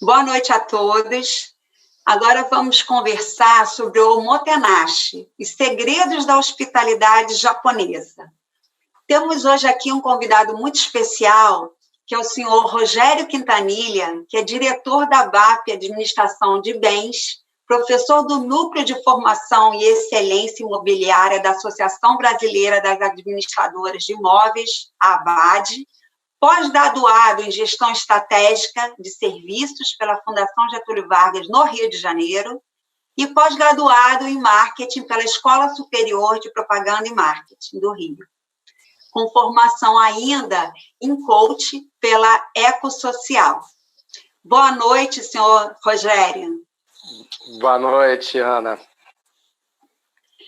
Boa noite a todos. Agora vamos conversar sobre o omotenashi, os segredos da hospitalidade japonesa. Temos hoje aqui um convidado muito especial, que é o senhor Rogério Quintanilha, que é diretor da BAP Administração de Bens, professor do Núcleo de Formação e Excelência Imobiliária da Associação Brasileira das Administradoras de Imóveis, a ABAD, pós-graduado em Gestão Estratégica de Serviços pela Fundação Getúlio Vargas, no Rio de Janeiro, e pós-graduado em Marketing pela Escola Superior de Propaganda e Marketing do Rio, com formação ainda em coach pela Ecosocial. Boa noite, senhor Rogério. Boa noite, Ana.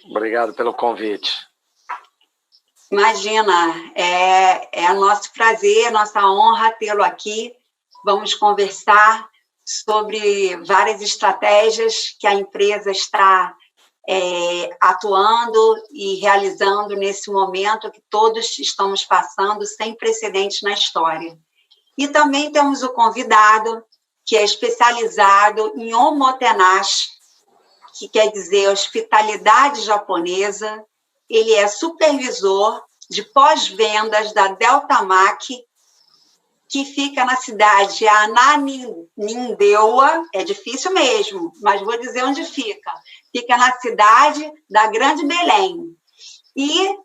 Obrigado pelo convite. Imagina, é nosso prazer, nossa honra tê-lo aqui. Vamos conversar sobre várias estratégias que a empresa está atuando e realizando nesse momento que todos estamos passando sem precedentes na história. E também temos o convidado, que é especializado em omotenashi, que quer dizer hospitalidade japonesa. Ele é supervisor de pós-vendas da Deltamac, que fica na cidade de Ananindeua, é difícil mesmo, mas vou dizer onde fica. Fica na cidade da Grande Belém. E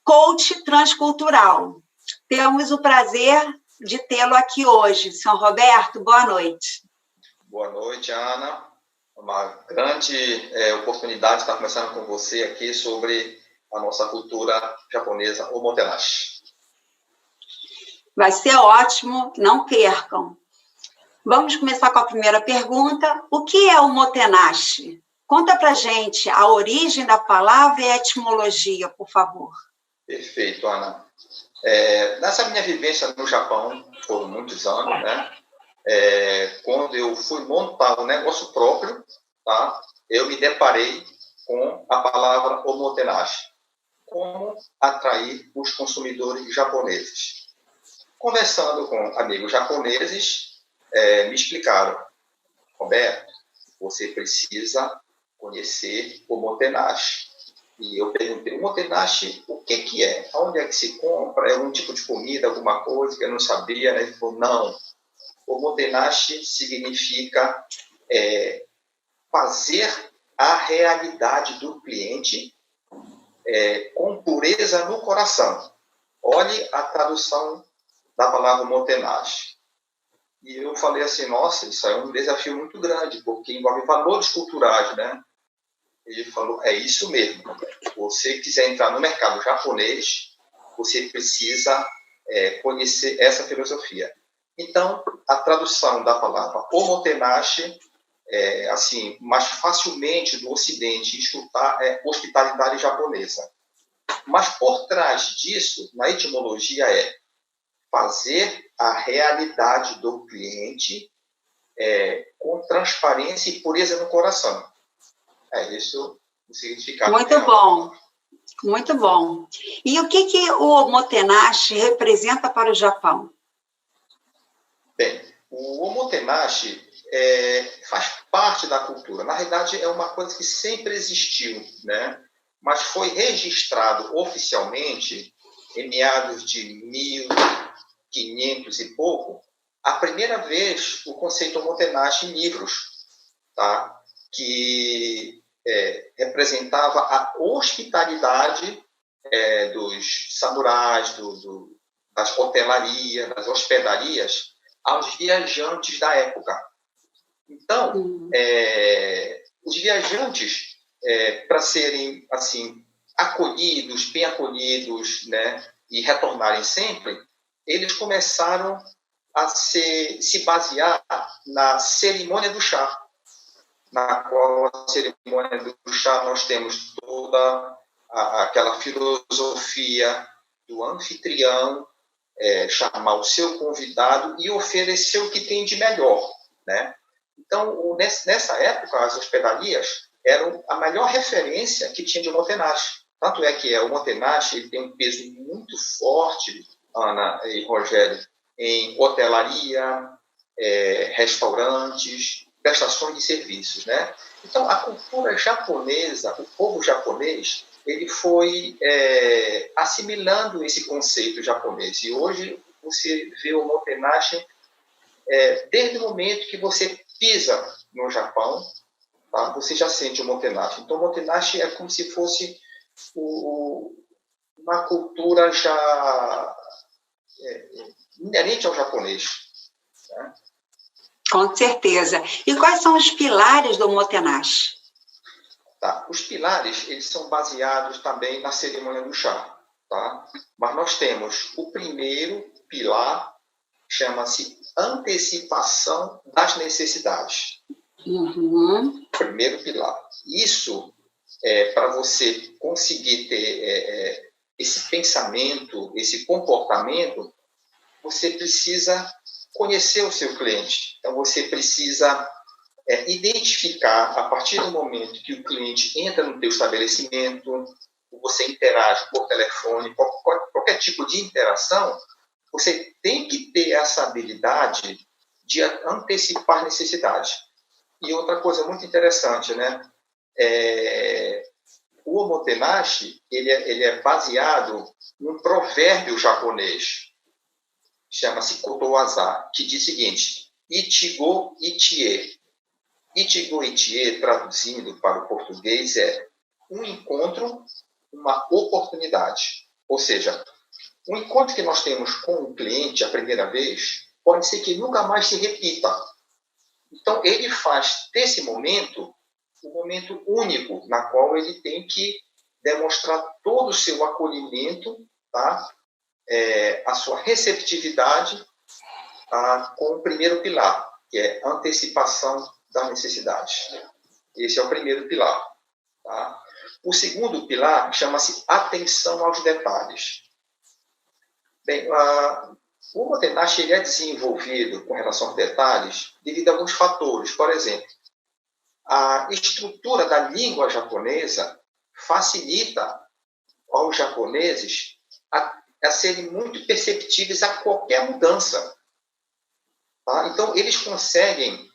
coach transcultural. Temos o prazer de tê-lo aqui hoje. Senhor Roberto, boa noite. Boa noite, Ana. Uma grande oportunidade de estar conversando com você aqui sobre a nossa cultura japonesa, o omotenashi. Vai ser ótimo, não percam. Vamos começar com a primeira pergunta. O que é o omotenashi? Conta pra gente a origem da palavra e a etimologia, por favor. Perfeito, Ana. Nessa minha vivência no Japão, foram muitos anos, né? Quando eu fui montar um negócio próprio, tá? Eu me deparei com a palavra omotenashi. Como atrair os consumidores japoneses. Conversando com amigos japoneses, me explicaram: Roberto, você precisa conhecer o omotenashi. E eu perguntei: o omotenashi, o que é? Onde é que se compra? É algum tipo de comida, alguma coisa que eu não sabia? Né? Ele falou: não, o omotenashi significa fazer a realidade do cliente com pureza no coração. Olhe a tradução da palavra omotenashi. E eu falei assim: nossa, isso é um desafio muito grande, porque envolve valores culturais, né? Ele falou: é isso mesmo. Se você quiser entrar no mercado japonês, você precisa conhecer essa filosofia. Então, a tradução da palavra omotenashi, assim, mais facilmente do Ocidente escutar, é hospitalidade japonesa. Mas por trás disso, na etimologia, é fazer a realidade do cliente com transparência e pureza no coração. É isso o significado. Muito bom, muito bom. E o que o omotenashi representa para o Japão? Bem, o omotenashi faz parte da cultura. Na realidade, é uma coisa que sempre existiu, né? Mas foi registrado oficialmente em meados de 1500 e pouco, a primeira vez o conceito omotenashi em livros, tá? Que representava a hospitalidade dos samurais, das hotelarias, das hospedarias, aos viajantes da época. Então, os viajantes, para serem assim acolhidos, bem acolhidos, né, e retornarem sempre, eles começaram a se basear na cerimônia do chá, na qual a cerimônia do chá nós temos toda aquela filosofia do anfitrião chamar o seu convidado e oferecer o que tem de melhor, né? Então, nessa época, as hospedarias eram a melhor referência que tinha de omotenashi. Tanto é que o omotenashi ele tem um peso muito forte, Ana e Rogério, em hotelaria, restaurantes, prestações de serviços, né? Então, a cultura japonesa, o povo japonês, ele foi assimilando esse conceito japonês. E hoje você vê o omotenashi desde o momento que você pisa no Japão, tá? Você já sente o omotenashi. Então, o omotenashi é como se fosse uma cultura já inerente ao japonês, né? Com certeza. E quais são os pilares do omotenashi? Tá. Os pilares, eles são baseados também na cerimônia do chá, tá? Mas nós temos o primeiro pilar, chama-se antecipação das necessidades. Uhum. Primeiro pilar. Isso para você conseguir ter esse pensamento, esse comportamento, você precisa conhecer o seu cliente. Então, você precisa identificar, a partir do momento que o cliente entra no teu estabelecimento, você interage por telefone, qualquer tipo de interação, você tem que ter essa habilidade de antecipar necessidades. E outra coisa muito interessante, né? O omotenashi, ele é baseado num provérbio japonês, chama-se Kotowaza, que diz o seguinte: Ichigo Ichie. Ichigo Ichie, traduzindo para o português, é um encontro, uma oportunidade. Ou seja, um encontro que nós temos com o cliente a primeira vez, pode ser que nunca mais se repita. Então, ele faz desse momento um momento único, na qual ele tem que demonstrar todo o seu acolhimento, tá? A sua receptividade, tá? Com o primeiro pilar, que é a antecipação da necessidade. Esse é o primeiro pilar. Tá? O segundo pilar chama-se atenção aos detalhes. Bem, o omotenashi é desenvolvido com relação aos detalhes devido a alguns fatores. Por exemplo, a estrutura da língua japonesa facilita aos japoneses a serem muito perceptíveis a qualquer mudança. Tá? Então, eles conseguem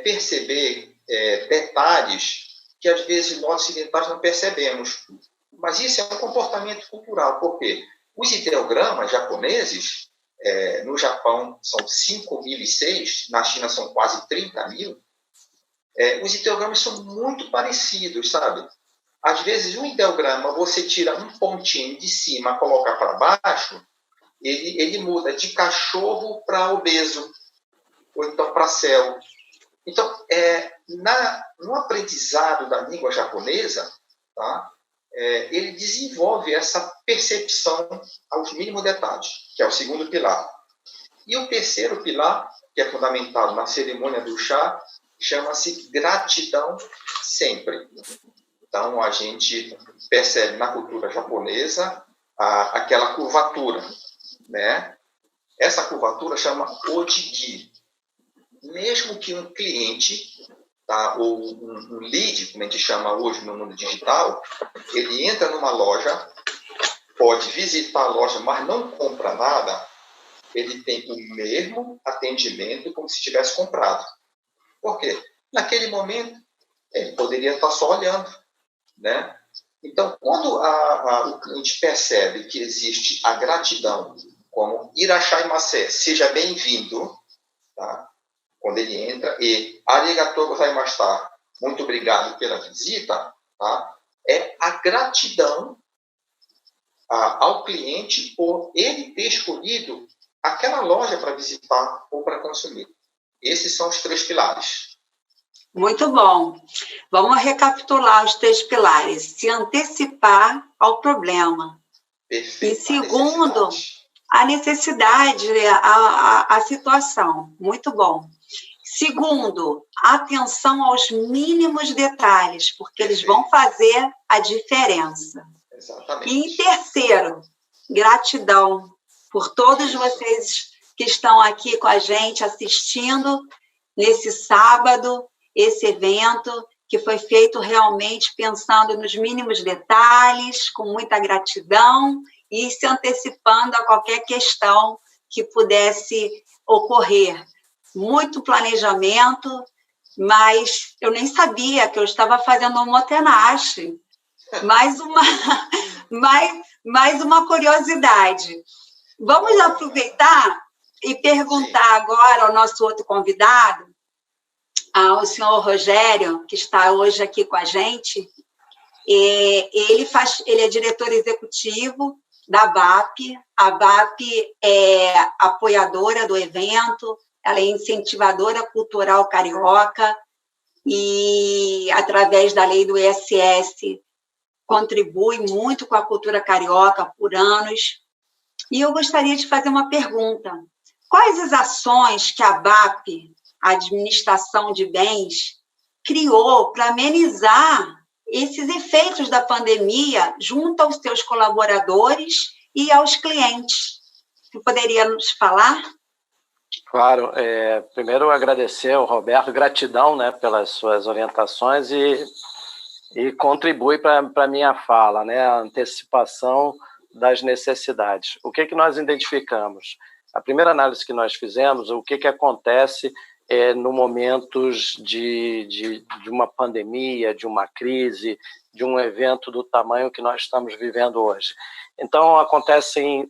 perceber detalhes que, às vezes, nós ocidentais não percebemos. Mas isso é um comportamento cultural, porque os ideogramas japoneses, no Japão são 5.006, na China são quase 30.000, os ideogramas são muito parecidos, sabe? Às vezes, um ideograma, você tira um pontinho de cima, coloca para baixo, ele muda de cachorro para obeso, ou então para céu. Então, no aprendizado da língua japonesa, tá? Ele desenvolve essa percepção aos mínimos detalhes, que é o segundo pilar. E o terceiro pilar, que é fundamentado na cerimônia do chá, chama-se gratidão sempre. Então, a gente percebe na cultura japonesa aquela curvatura, né? Essa curvatura chama ojigi. Mesmo que um cliente, tá, ou um lead, como a gente chama hoje no mundo digital, ele entra numa loja, pode visitar a loja, mas não compra nada, ele tem o mesmo atendimento como se tivesse comprado. Por quê? Naquele momento, ele poderia estar só olhando, né? Então, quando o cliente percebe que existe a gratidão, como irashaimase, seja bem-vindo, tá? Quando ele entra, e arigatou gozaimashita, muito obrigado pela visita, tá? É a gratidão ao cliente por ele ter escolhido aquela loja para visitar ou para consumir. Esses são os 3 pilares. Muito bom. Vamos recapitular os 3 pilares. Se antecipar ao problema. Perfeito. E segundo, a necessidade, a situação. Muito bom. Segundo, atenção aos mínimos detalhes, porque eles vão fazer a diferença. Exatamente. E em terceiro, gratidão por todos vocês que estão aqui com a gente assistindo nesse sábado, esse evento que foi feito realmente pensando nos mínimos detalhes, com muita gratidão e se antecipando a qualquer questão que pudesse ocorrer muito planejamento, mas eu nem sabia que eu estava fazendo um Motenache. Mais uma curiosidade. Vamos aproveitar e perguntar agora ao nosso outro convidado, ao senhor Rogério, que está hoje aqui com a gente. Ele é diretor executivo da ABAP. A ABAP é apoiadora do evento, ela é incentivadora cultural carioca e, através da lei do ISS, contribui muito com a cultura carioca por anos. E eu gostaria de fazer uma pergunta. Quais as ações que a ABAP, a Administração de Bens, criou para amenizar esses efeitos da pandemia junto aos seus colaboradores e aos clientes? Você poderia nos falar? Claro. Primeiro, agradecer ao Roberto, gratidão, né, pelas suas orientações e contribui para a minha fala, né, a antecipação das necessidades. O que nós identificamos? A primeira análise que nós fizemos, o que acontece no momentos de uma pandemia, de uma crise, de um evento do tamanho que nós estamos vivendo hoje. Então,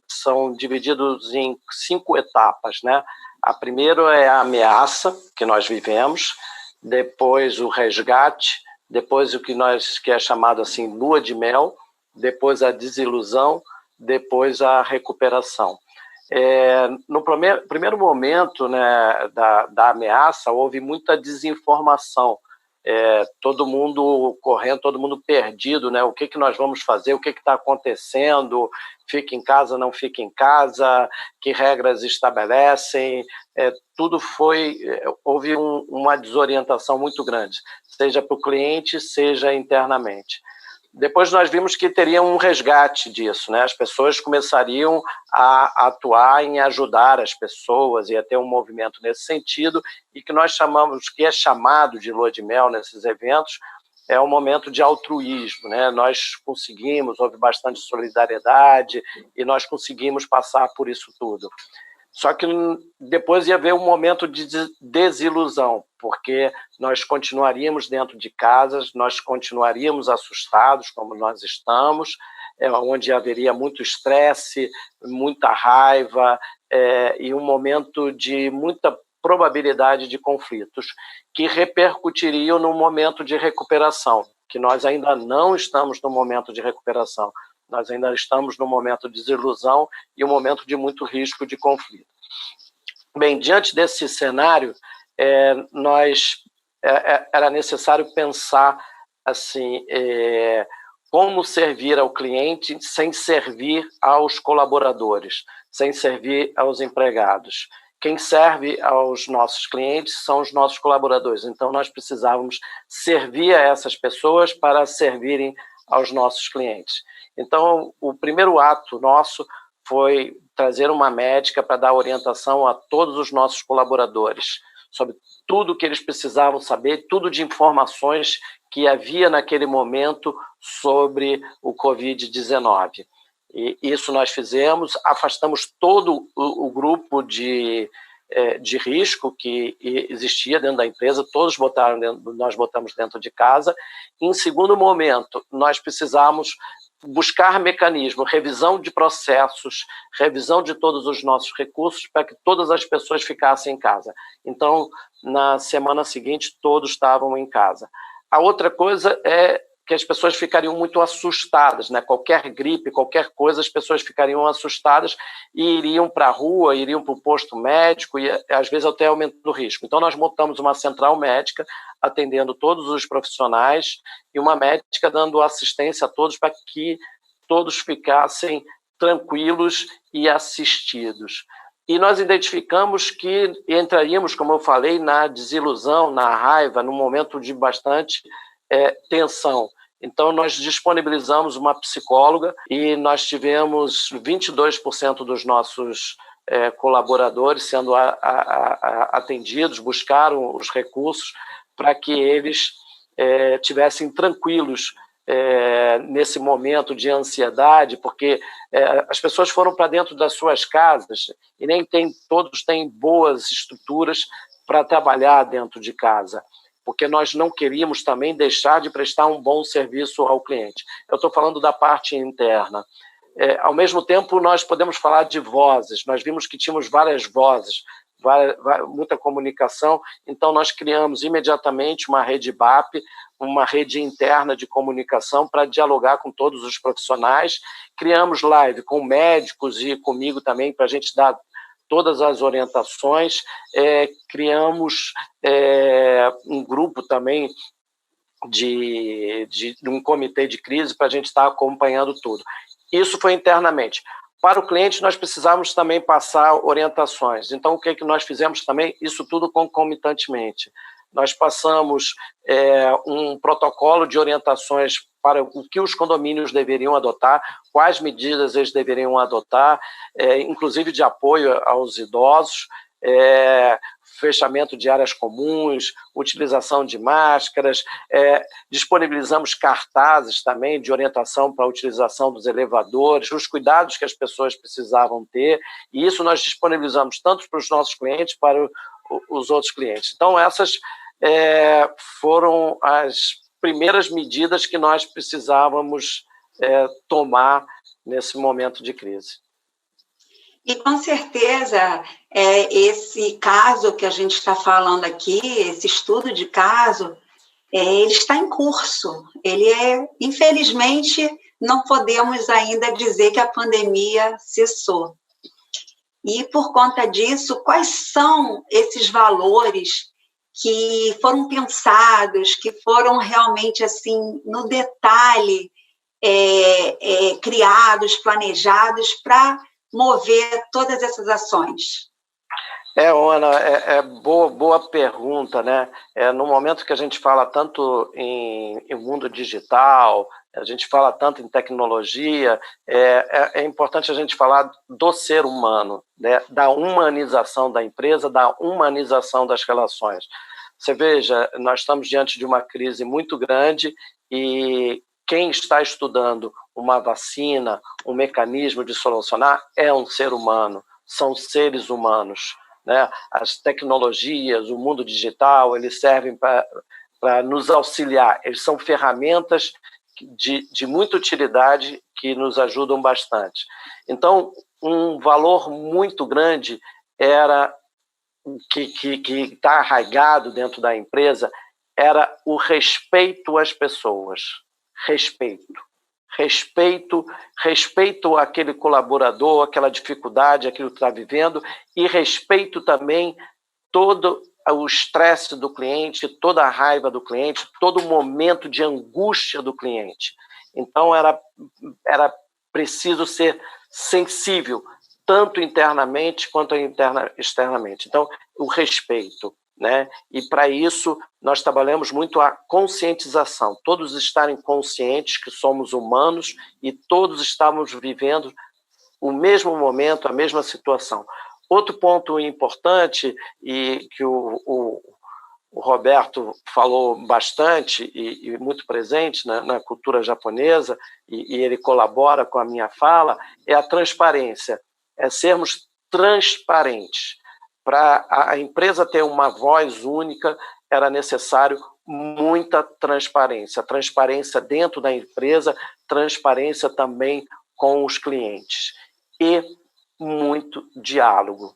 são divididos em 5 etapas, né? A primeira é a ameaça que nós vivemos, depois o resgate, depois o que é chamado assim lua de mel, depois a desilusão, depois a recuperação. No primeiro momento, né, da ameaça, houve muita desinformação, todo mundo correndo, todo mundo perdido, né? O que nós vamos fazer, o que está acontecendo, fica em casa, não fica em casa, que regras estabelecem, houve uma desorientação muito grande, seja para o cliente, seja internamente. Depois nós vimos que teria um resgate disso, né? As pessoas começariam a atuar em ajudar as pessoas, ia ter um movimento nesse sentido, e que nós chamamos, que é chamado de lua de mel nesses eventos, é um momento de altruísmo, né? Nós conseguimos, houve bastante solidariedade, e nós conseguimos passar por isso tudo. Só que depois ia haver um momento de desilusão, porque nós continuaríamos dentro de casas, nós continuaríamos assustados, como nós estamos, onde haveria muito estresse, muita raiva, e um momento de muita probabilidade de conflitos, que repercutiriam no momento de recuperação, que nós ainda não estamos no momento de recuperação. Nós ainda estamos no momento de desilusão e um momento de muito risco de conflito. Bem, diante desse cenário, era necessário pensar assim, como servir ao cliente sem servir aos colaboradores, sem servir aos empregados. Quem serve aos nossos clientes são os nossos colaboradores. Então, nós precisávamos servir a essas pessoas para servirem aos nossos clientes. Então, o primeiro ato nosso foi trazer uma médica para dar orientação a todos os nossos colaboradores sobre tudo que eles precisavam saber, tudo de informações que havia naquele momento sobre o Covid-19. E isso nós fizemos, afastamos todo o grupo de risco que existia dentro da empresa, todos nós botamos dentro de casa. Em segundo momento, nós precisamos buscar mecanismo, revisão de processos, revisão de todos os nossos recursos para que todas as pessoas ficassem em casa. Então, na semana seguinte, todos estavam em casa. A outra coisa é que as pessoas ficariam muito assustadas, né? Qualquer gripe, qualquer coisa, as pessoas ficariam assustadas e iriam para a rua, iriam para o posto médico e, às vezes, até aumentando o risco. Então, nós montamos uma central médica atendendo todos os profissionais e uma médica dando assistência a todos para que todos ficassem tranquilos e assistidos. E nós identificamos que entraríamos, como eu falei, na desilusão, na raiva, num momento de bastante tensão. Então, nós disponibilizamos uma psicóloga e nós tivemos 22% dos nossos colaboradores sendo atendidos, buscaram os recursos para que eles tivessem tranquilos nesse momento de ansiedade, porque as pessoas foram para dentro das suas casas e nem todos têm boas estruturas, para trabalhar dentro de casa, porque nós não queríamos também deixar de prestar um bom serviço ao cliente. Eu estou falando da parte interna. Ao mesmo tempo, nós podemos falar de vozes. Nós vimos que tínhamos várias vozes, muita comunicação, então nós criamos imediatamente uma rede BAP, uma rede interna de comunicação para dialogar com todos os profissionais. Criamos live com médicos e comigo também para a gente dar todas as orientações. Criamos um grupo também de um comitê de crise para a gente estar acompanhando tudo. Isso foi internamente. Para o cliente, nós precisávamos também passar orientações. Então, o que nós fizemos também? Isso tudo concomitantemente. Nós passamos um protocolo de orientações para o que os condomínios deveriam adotar, quais medidas eles deveriam adotar, inclusive de apoio aos idosos, fechamento de áreas comuns, utilização de máscaras, disponibilizamos cartazes também de orientação para a utilização dos elevadores, os cuidados que as pessoas precisavam ter, e isso nós disponibilizamos tanto para os nossos clientes, para os outros clientes. Então, essas foram as primeiras medidas que nós precisávamos tomar nesse momento de crise. E, com certeza, esse caso que a gente está falando aqui, esse estudo de caso, ele está em curso. Infelizmente, não podemos ainda dizer que a pandemia cessou. E, por conta disso, quais são esses valores que foram pensados, que foram realmente, assim, no detalhe, criados, planejados para mover todas essas ações? Ana, boa pergunta, né? No momento que a gente fala tanto em mundo digital, a gente fala tanto em tecnologia, é importante a gente falar do ser humano, né? Da humanização da empresa, da humanização das relações. Você veja, nós estamos diante de uma crise muito grande e quem está estudando uma vacina, um mecanismo de solucionar, é um ser humano, são seres humanos, né? As tecnologias, o mundo digital, eles servem para nos auxiliar, eles são ferramentas de muita utilidade que nos ajudam bastante. Então, um valor muito grande era que está arraigado dentro da empresa, era o respeito às pessoas. Respeito àquele colaborador, aquela dificuldade, aquilo que está vivendo, e respeito também todo o estresse do cliente, toda a raiva do cliente, todo o momento de angústia do cliente. Então, era preciso ser sensível, tanto internamente quanto externamente. Então, o respeito, né? E, para isso, nós trabalhamos muito a conscientização, todos estarem conscientes que somos humanos e todos estamos vivendo o mesmo momento, a mesma situação. Outro ponto importante, e que o Roberto falou bastante e muito presente na cultura japonesa, e ele colabora com a minha fala, é a transparência, é sermos transparentes. Para a empresa ter uma voz única, era necessário muita transparência. Transparência dentro da empresa, transparência também com os clientes. E muito diálogo.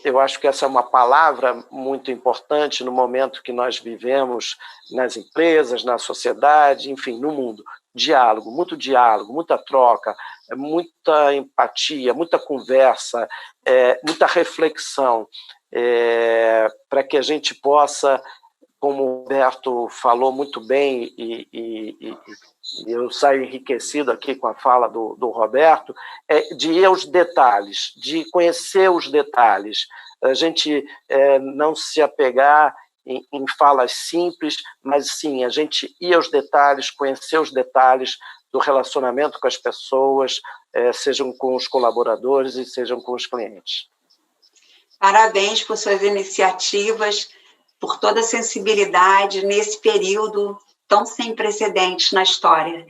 Eu acho que essa é uma palavra muito importante no momento que nós vivemos nas empresas, na sociedade, enfim, no mundo. Diálogo, muita troca, muita empatia, muita conversa, muita reflexão, para que a gente possa, como o Roberto falou muito bem, e eu saio enriquecido aqui com a fala do Roberto, de ir aos detalhes, de conhecer os detalhes, a gente não se apegar em falas simples, mas sim, a gente ir aos detalhes, conhecer os detalhes do relacionamento com as pessoas, sejam com os colaboradores e sejam com os clientes. Parabéns por suas iniciativas, por toda a sensibilidade nesse período tão sem precedentes na história.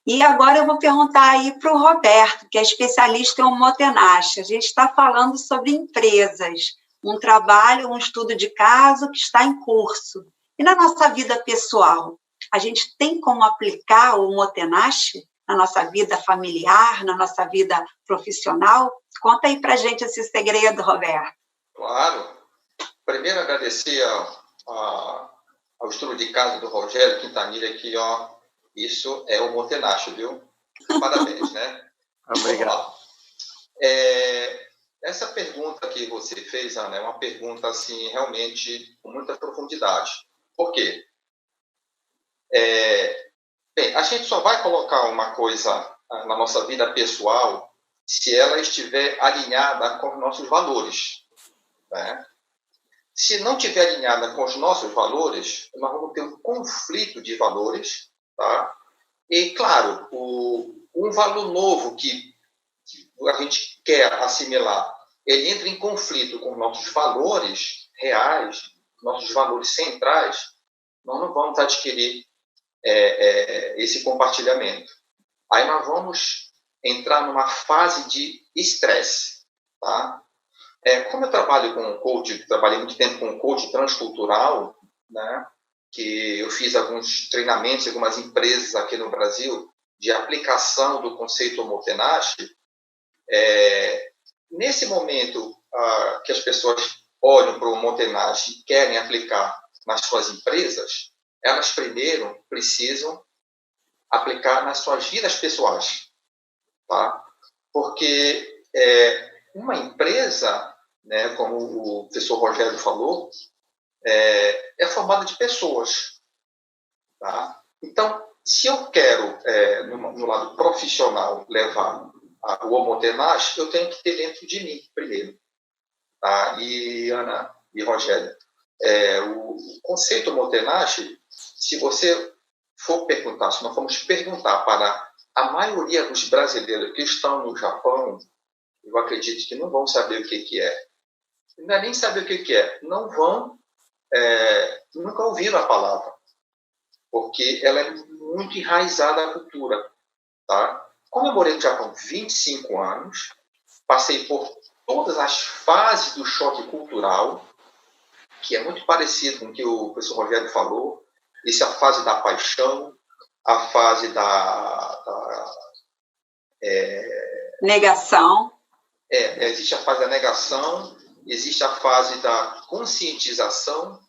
E agora eu vou perguntar aí para o Roberto, que é especialista em omotenashi. A gente está falando sobre empresas, um trabalho, um estudo de caso que está em curso. E na nossa vida pessoal, a gente tem como aplicar o Motenashi na nossa vida familiar, na nossa vida profissional? Conta aí para a gente esse segredo, Roberto. Claro. Primeiro, agradecer ao estudo de caso do Rogério Quintanilha aqui, ó. Isso é o Motenashi, viu? Parabéns, né? Obrigado. Essa pergunta que você fez, Ana, é uma pergunta, assim, realmente com muita profundidade. Por quê? Bem, a gente só vai colocar uma coisa na nossa vida pessoal se ela estiver alinhada com os nossos valores, né? Se não estiver alinhada com os nossos valores, nós vamos ter um conflito de valores, tá? E, claro, um valor novo que a gente quer assimilar, ele entra em conflito com nossos valores reais, nossos valores centrais, nós não vamos adquirir esse compartilhamento. Aí nós vamos entrar numa fase de estresse, tá? Como eu trabalho com coach, trabalhei muito tempo com coach transcultural, né? Que eu fiz alguns treinamentos em algumas empresas aqui no Brasil de aplicação do conceito Motenashi. Nesse momento que as pessoas olham para o Motenashi e querem aplicar nas suas empresas, elas primeiro precisam aplicar nas suas vidas pessoais, tá? Porque uma empresa, né, como o professor Rogério falou, é formada de pessoas, tá? Então, se eu quero, no lado profissional, levar o Motenashi, eu tenho que ter dentro de mim primeiro, tá? E Ana e Rogério, o conceito Motenashi, se você for perguntar, se nós formos perguntar para a maioria dos brasileiros que estão no Japão, eu acredito que não vão saber o que é. Não é nem saber o que é, não vão, nunca ouviram a palavra, porque ela é muito enraizada à cultura, tá? Como eu morei no Japão 25 anos, passei por todas as fases do choque cultural, que é muito parecido com o que o professor Rogério falou. Isso é a fase da paixão, a fase da negação. Existe a fase da negação, existe a fase da conscientização,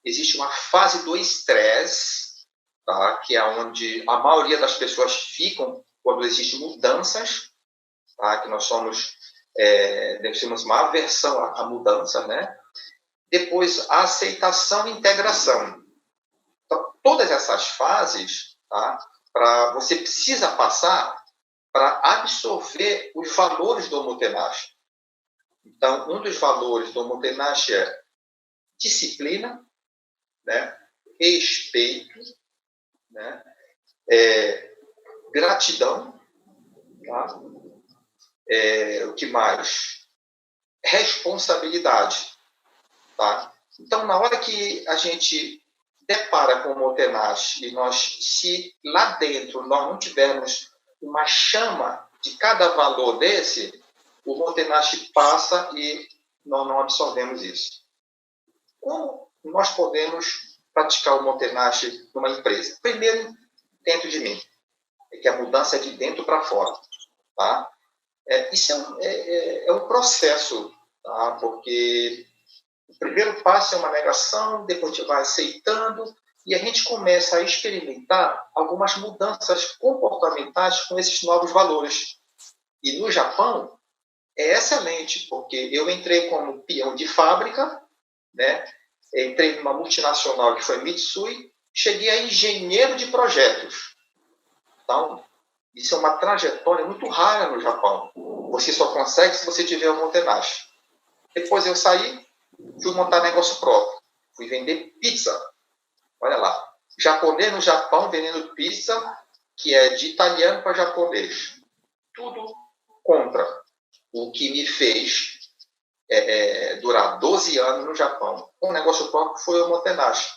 existe uma fase do estresse, tá? Que é onde a maioria das pessoas ficam quando existem mudanças, tá? Que nós temos uma aversão à mudança, né? Depois, a aceitação e integração. Então, todas essas fases, tá? Você precisa passar para absorver os valores do Motenashi. Então, um dos valores do Motenashi é disciplina, né? Respeito, né? Gratidão, tá? O que mais? Responsabilidade, tá? Então, na hora que a gente depara com o Motenashi e se lá dentro nós não tivermos uma chama de cada valor desse, o Motenashi passa e nós não absorvemos isso. Como nós podemos praticar o Motenashi numa empresa? Primeiro, dentro de mim, que a mudança é de dentro para fora, tá? Isso é um processo, tá? Porque o primeiro passo é uma negação, depois a gente vai aceitando e a gente começa a experimentar algumas mudanças comportamentais com esses novos valores. E no Japão é excelente, porque eu entrei como peão de fábrica, né? Entrei numa multinacional que foi Mitsui, cheguei a engenheiro de projetos. Então, isso é uma trajetória muito rara no Japão. Você só consegue se você tiver o Motenashi. Depois eu saí, fui montar negócio próprio. Fui vender pizza. Olha lá. Japonês no Japão vendendo pizza, que é de italiano para japonês. Tudo contra. O que me fez durar 12 anos no Japão. O negócio próprio foi o Motenashi.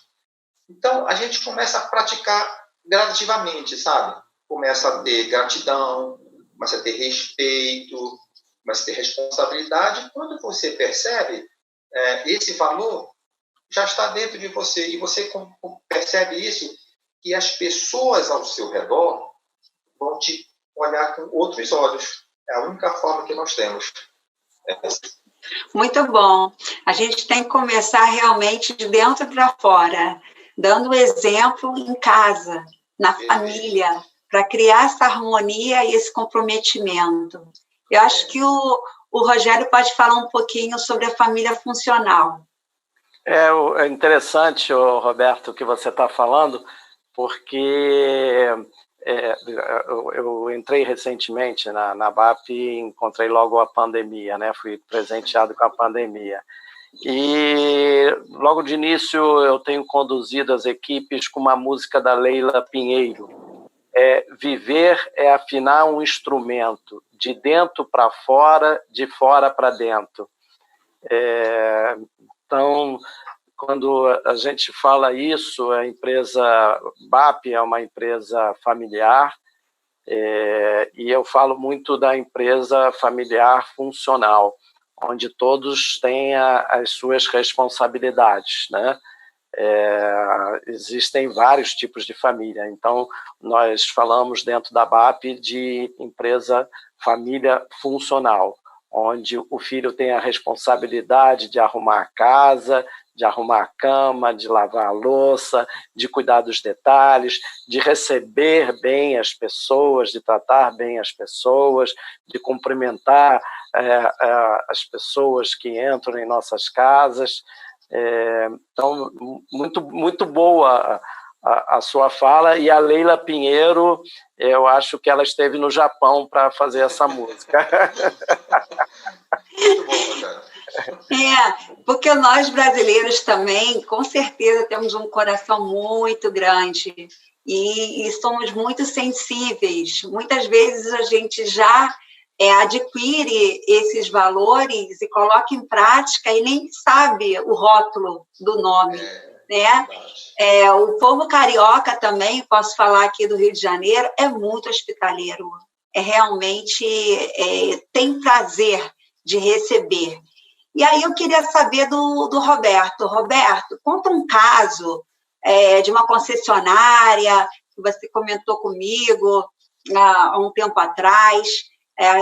Então, a gente começa a praticar gradativamente, sabe? Começa a ter gratidão, começa a ter respeito, começa a ter responsabilidade. Quando você percebe, esse valor já está dentro de você, e você percebe isso, que as pessoas ao seu redor vão te olhar com outros olhos. É a única forma que nós temos. Muito bom. A gente tem que começar realmente de dentro para fora, dando exemplo em casa, na família, para criar essa harmonia e esse comprometimento. Eu acho que o Rogério pode falar um pouquinho sobre a família funcional. É interessante, Roberto, o que você está falando, porque eu entrei recentemente na BAP e encontrei logo a pandemia, né? Fui presenteado com a pandemia. E logo de início eu tenho conduzido as equipes com uma música da Leila Pinheiro. Viver é afinar um instrumento, de dentro para fora, de fora para dentro. Então, quando a gente fala isso, a empresa BAP é uma empresa familiar, e eu falo muito da empresa familiar funcional, onde todos têm as suas responsabilidades, né? Existem vários tipos de família, então nós falamos dentro da BAP de empresa família funcional, onde o filho tem a responsabilidade de arrumar a casa, de arrumar a cama, de lavar a louça, de cuidar dos detalhes, de receber bem as pessoas, de tratar bem as pessoas, de cumprimentar as pessoas que entram em nossas casas. Então, muito boa a sua fala, e a Leila Pinheiro, eu acho que ela esteve no Japão para fazer essa música. Muito bom, Rogério. Porque nós brasileiros também, com certeza, temos um coração muito grande e somos muito sensíveis. Muitas vezes a gente já adquire esses valores e coloca em prática e nem sabe o rótulo do nome, né? O povo carioca também, posso falar aqui do Rio de Janeiro, é muito hospitaleiro. Realmente tem prazer de receber. E aí eu queria saber do Roberto. Roberto, conta um caso de uma concessionária que você comentou comigo há um tempo atrás.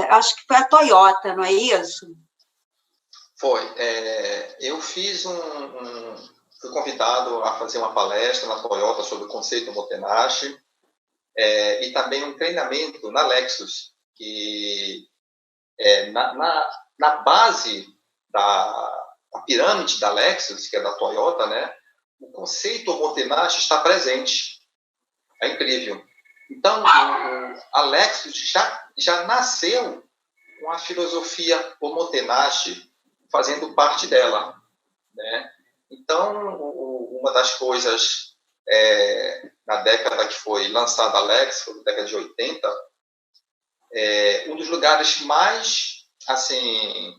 Acho que foi a Toyota, não é isso? Foi. Eu fui convidado a fazer uma palestra na Toyota sobre o conceito Motenashi, e também um treinamento na Lexus, que na base da pirâmide da Lexus, que é da Toyota, né, o conceito Motenashi está presente. É incrível. Então, a Lexus já nasceu com a filosofia Omotenashi fazendo parte dela, né? Então, uma das coisas na década que foi lançada a Lexus, na década de 80, um dos lugares mais assim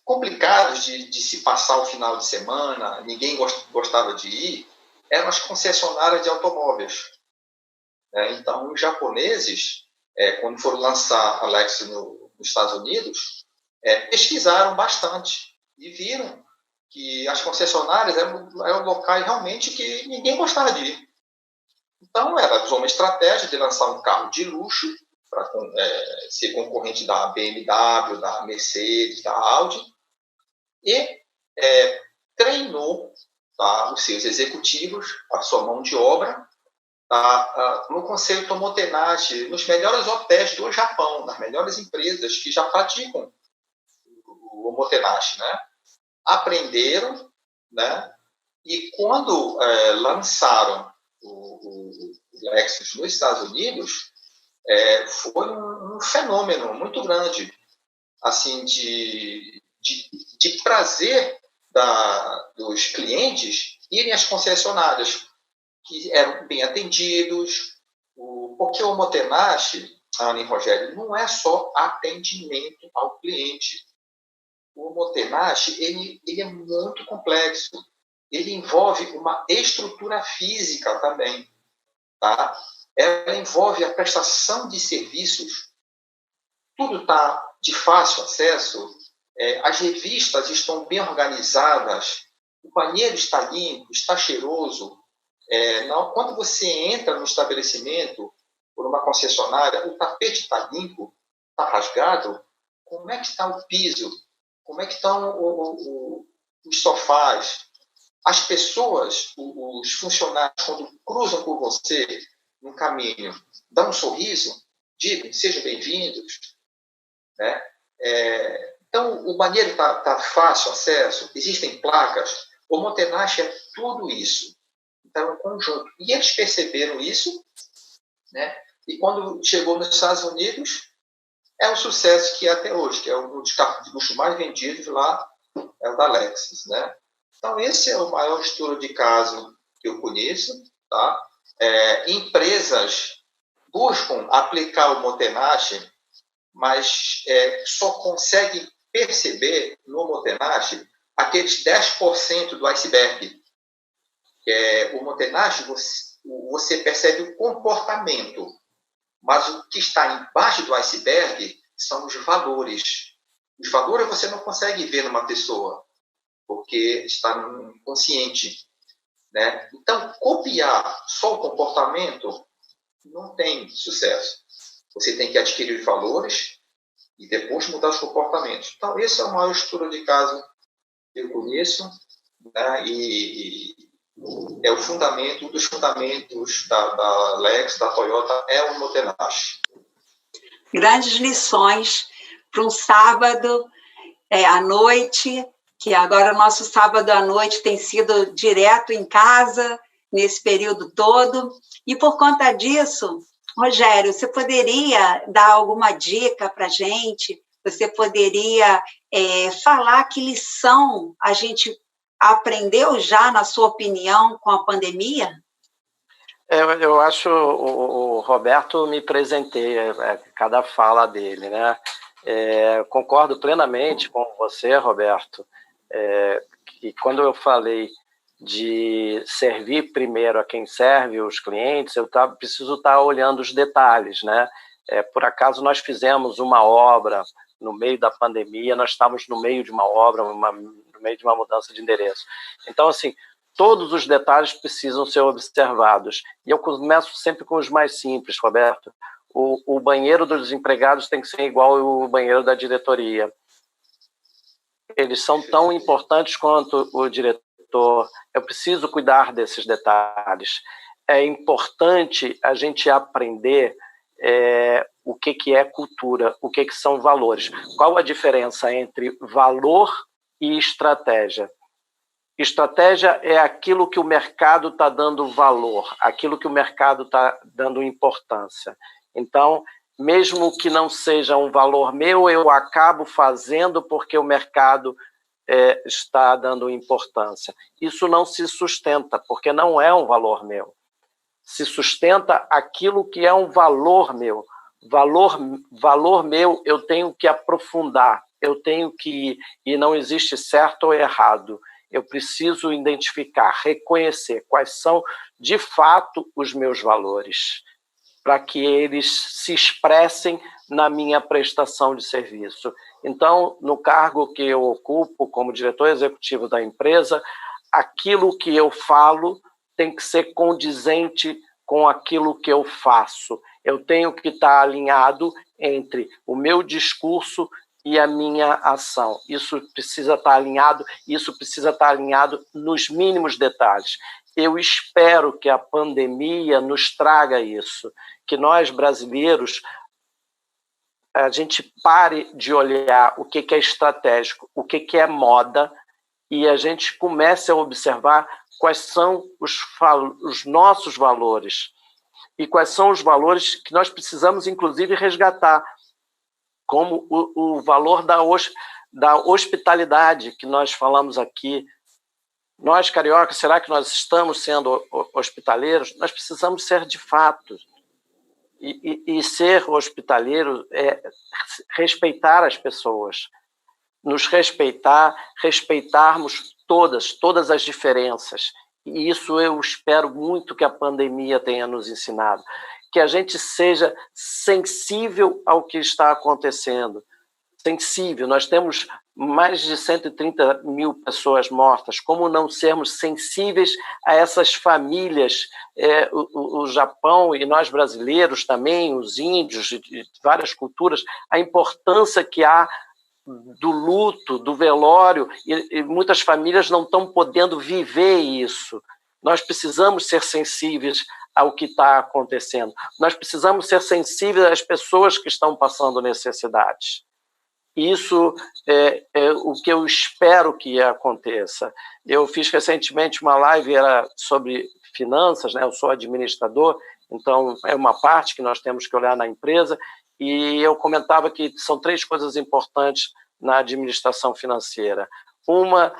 complicados de se passar o final de semana, ninguém gostava de ir, eram as concessionárias de automóveis. Então, os japoneses, quando foram lançar a Lexus nos Estados Unidos, pesquisaram bastante e viram que as concessionárias eram locais realmente que ninguém gostava de ir. Então, era uma estratégia de lançar um carro de luxo para ser concorrente da BMW, da Mercedes, da Audi, e treinou os seus executivos, a sua mão de obra, no conceito Omotenashi, nos melhores hotéis do Japão, nas melhores empresas que já praticam o Omotenashi, né? Aprenderam, né? E quando lançaram o Lexus nos Estados Unidos, foi um fenômeno muito grande, assim, de prazer dos clientes irem às concessionárias, que eram bem atendidos, porque o Omotenashi, Ana e Rogério, não é só atendimento ao cliente. O Omotenashi, ele é muito complexo. Ele envolve uma estrutura física também, tá? Ela envolve a prestação de serviços. Tudo está de fácil acesso, as revistas estão bem organizadas, o banheiro está limpo, está cheiroso. Quando você entra no estabelecimento, por uma concessionária, o tapete está limpo, está rasgado, como é que está o piso? Como é que estão os sofás? As pessoas, os funcionários, quando cruzam por você no caminho, dão um sorriso, digam, sejam bem-vindos, né? Então, o banheiro está fácil acesso, existem placas. O Motenashi é tudo isso. Então, é um conjunto. E eles perceberam isso, né? E quando chegou nos Estados Unidos, é um sucesso que é até hoje, que é um dos carros de luxo mais vendidos lá, é o da Lexus, né? Então, esse é o maior estudo de caso que eu conheço, tá? Empresas buscam aplicar o Motenashi, mas só conseguem perceber no Motenashi aqueles 10% do iceberg. O Motenashi, você percebe o comportamento, mas o que está embaixo do iceberg são os valores. Os valores você não consegue ver numa pessoa, porque está no inconsciente, né? Então, copiar só o comportamento não tem sucesso. Você tem que adquirir valores e depois mudar os comportamentos. Então, esse é o maior estudo de caso que eu conheço, né? E é o fundamento, um dos fundamentos da Lexus, da Toyota, é o Motenashi. Grandes lições para um sábado à noite, que agora o nosso sábado à noite tem sido direto em casa, nesse período todo. E por conta disso, Rogério, você poderia dar alguma dica para a gente? Você poderia falar que lição a gente aprendeu já, na sua opinião, com a pandemia? Eu acho o Roberto me presenteia cada fala dele, né? Concordo plenamente com você, Roberto, que quando eu falei de servir primeiro a quem serve, os clientes, eu preciso estar olhando os detalhes, né? Por acaso nós fizemos uma obra no meio da pandemia, nós estávamos no meio de uma obra, no meio de uma mudança de endereço. Então, assim, todos os detalhes precisam ser observados. E eu começo sempre com os mais simples, Roberto. O banheiro dos empregados tem que ser igual ao banheiro da diretoria. Eles são tão importantes quanto o diretor. Eu preciso cuidar desses detalhes. É importante a gente aprender o que é cultura, o que são valores. Qual a diferença entre valor e estratégia? Estratégia é aquilo que o mercado está dando valor, aquilo que o mercado está dando importância. Então, mesmo que não seja um valor meu, eu acabo fazendo porque o mercado está dando importância. Isso não se sustenta, porque não é um valor meu. Se sustenta aquilo que é um valor meu. Valor meu, eu tenho que aprofundar, eu tenho que... E não existe certo ou errado. Eu preciso identificar, reconhecer quais são, de fato, os meus valores, para que eles se expressem na minha prestação de serviço. Então, no cargo que eu ocupo como diretor executivo da empresa, aquilo que eu falo tem que ser condizente com aquilo que eu faço. Eu tenho que estar alinhado entre o meu discurso e a minha ação. Isso precisa estar alinhado nos mínimos detalhes. Eu espero que a pandemia nos traga isso, que nós, brasileiros, a gente pare de olhar o que é estratégico, o que é moda, e a gente comece a observar quais são os nossos valores e quais são os valores que nós precisamos, inclusive, resgatar, como o valor da hospitalidade que nós falamos aqui. Nós, cariocas, será que nós estamos sendo hospitaleiros? Nós precisamos ser de fato. E ser hospitaleiro é respeitar as pessoas, nos respeitarmos todas as diferenças. E isso eu espero muito que a pandemia tenha nos ensinado. Que a gente seja sensível ao que está acontecendo, sensível. Nós temos mais de 130 mil pessoas mortas. Como não sermos sensíveis a essas famílias? O Japão e nós brasileiros também, os índios de várias culturas, a importância que há do luto, do velório, e muitas famílias não estão podendo viver isso. Nós precisamos ser sensíveis ao que está acontecendo. Nós precisamos ser sensíveis às pessoas que estão passando necessidades. Isso é o que eu espero que aconteça. Eu fiz recentemente uma live, era sobre finanças, né? Eu sou administrador, então é uma parte que nós temos que olhar na empresa, e eu comentava que são 3 coisas importantes na administração financeira. Uma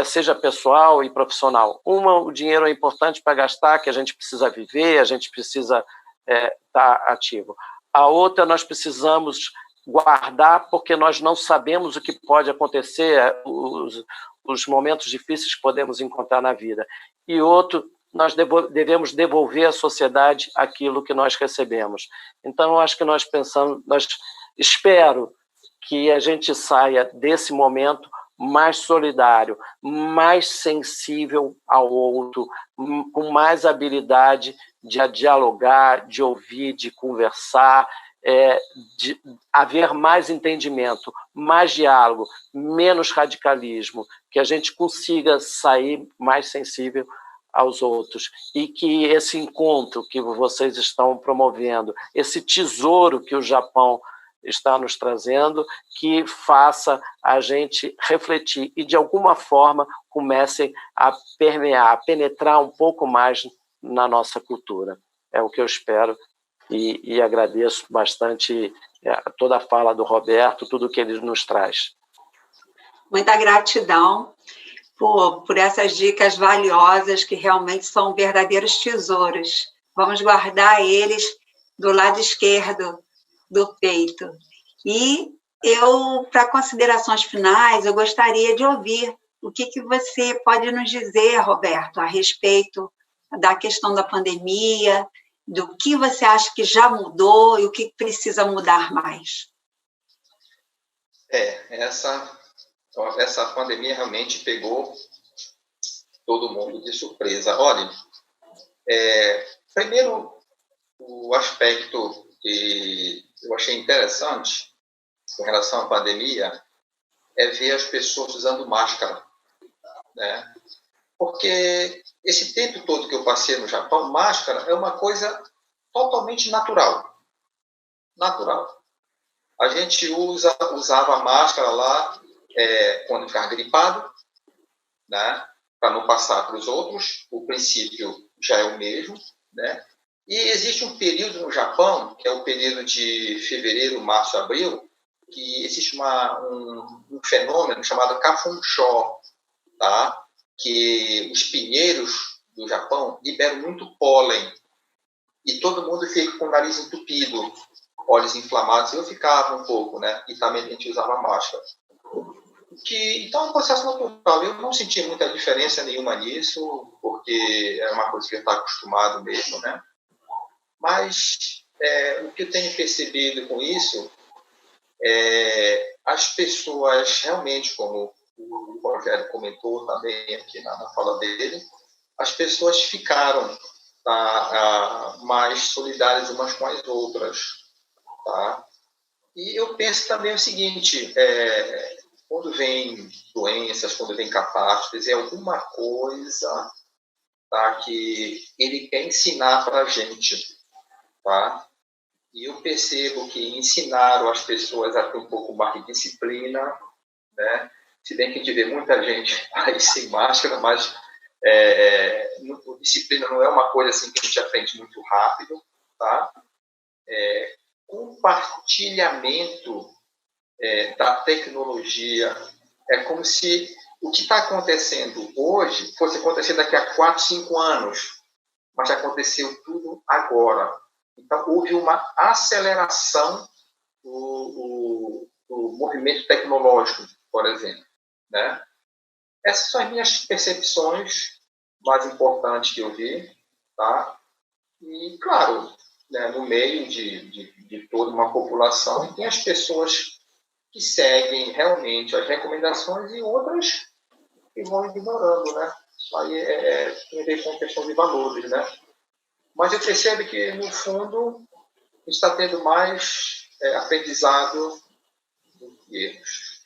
seja pessoal e profissional. Uma, o dinheiro é importante para gastar, que a gente precisa viver, a gente precisa estar ativo. A outra, nós precisamos guardar, porque nós não sabemos o que pode acontecer, os momentos difíceis que podemos encontrar na vida. E outro, nós devemos devolver à sociedade aquilo que nós recebemos. Então, eu acho que nós espero que a gente saia desse momento mais solidário, mais sensível ao outro, com mais habilidade de dialogar, de ouvir, de conversar, de haver mais entendimento, mais diálogo, menos radicalismo, que a gente consiga sair mais sensível aos outros, e que esse encontro que vocês estão promovendo, esse tesouro que o Japão está nos trazendo, que faça a gente refletir e, de alguma forma, comecem a permear, a penetrar um pouco mais na nossa cultura. É o que eu espero, e agradeço bastante toda a fala do Roberto, tudo que ele nos traz. Muita gratidão por essas dicas valiosas, que realmente são verdadeiros tesouros. Vamos guardar eles do lado esquerdo do peito. E eu, para considerações finais, eu gostaria de ouvir o que você pode nos dizer, Roberto, a respeito da questão da pandemia, do que você acha que já mudou e o que precisa mudar mais. Essa pandemia realmente pegou todo mundo de surpresa. Olha, primeiro, o aspecto que eu achei interessante com relação à pandemia é ver as pessoas usando máscara, né? Porque esse tempo todo que eu passei no Japão, máscara é uma coisa totalmente natural. Natural. A gente usava máscara lá quando ficava gripado, né? Para não passar para os outros. O princípio já é o mesmo, né? E existe um período no Japão, que é o período de fevereiro, março, abril, que existe um fenômeno chamado Kafunshou, tá? Que os pinheiros do Japão liberam muito pólen e todo mundo fica com o nariz entupido, olhos inflamados. Eu ficava um pouco, né? E também a gente usava máscara. Então é um processo natural. Eu não senti muita diferença nenhuma nisso, porque é uma coisa que eu estava acostumado mesmo, né? Mas o que eu tenho percebido com isso as pessoas realmente, como o Rogério comentou também aqui na fala dele, as pessoas ficaram mais solidárias umas com as outras. Tá? E eu penso também o seguinte, quando vem doenças, quando vem catástrofes, é alguma coisa, tá, que ele quer ensinar para a gente. Tá? E eu percebo que ensinaram as pessoas a ter um pouco mais de disciplina, né? Se bem que a gente vê muita gente aí sem máscara, mas disciplina não é uma coisa assim que a gente aprende muito rápido, tá? Compartilhamento da tecnologia é como se o que está acontecendo hoje fosse acontecer daqui a 4, 5 anos, mas aconteceu tudo agora. Então, houve uma aceleração do movimento tecnológico, por exemplo. Né? Essas são as minhas percepções mais importantes que eu vi. Tá? E, claro, né, no meio de toda uma população, tem as pessoas que seguem realmente as recomendações e outras que vão ignorando, né? Isso aí tem a ver com questão de valores, né? Mas eu percebo que, no fundo, está tendo mais aprendizado do que erros.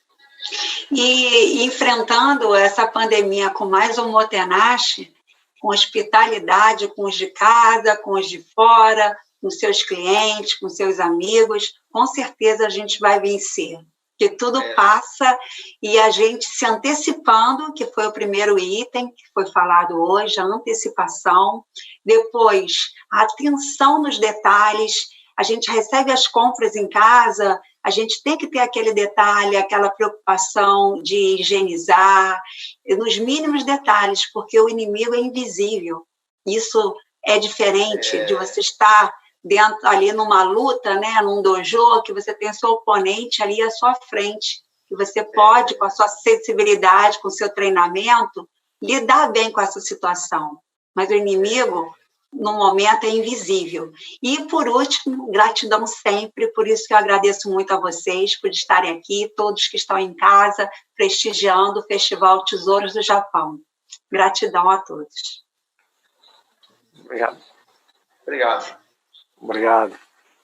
E enfrentando essa pandemia com mais um Motenache, com hospitalidade com os de casa, com os de fora, com seus clientes, com seus amigos, com certeza a gente vai vencer. Que tudo passa e a gente se antecipando, que foi o primeiro item que foi falado hoje, a antecipação. Depois, a atenção nos detalhes. A gente recebe as compras em casa, a gente tem que ter aquele detalhe, aquela preocupação de higienizar, nos mínimos detalhes, porque o inimigo é invisível. Isso é diferente de você estar dentro, ali numa luta, né, num dojo, que você tem seu oponente ali à sua frente, que você pode, com a sua sensibilidade, com o seu treinamento, lidar bem com essa situação. Mas o inimigo, no momento, é invisível. E, por último, gratidão sempre, por isso que eu agradeço muito a vocês por estarem aqui, todos que estão em casa, prestigiando o Festival Tesouros do Japão. Gratidão a todos. Obrigado. Obrigado. Obrigado.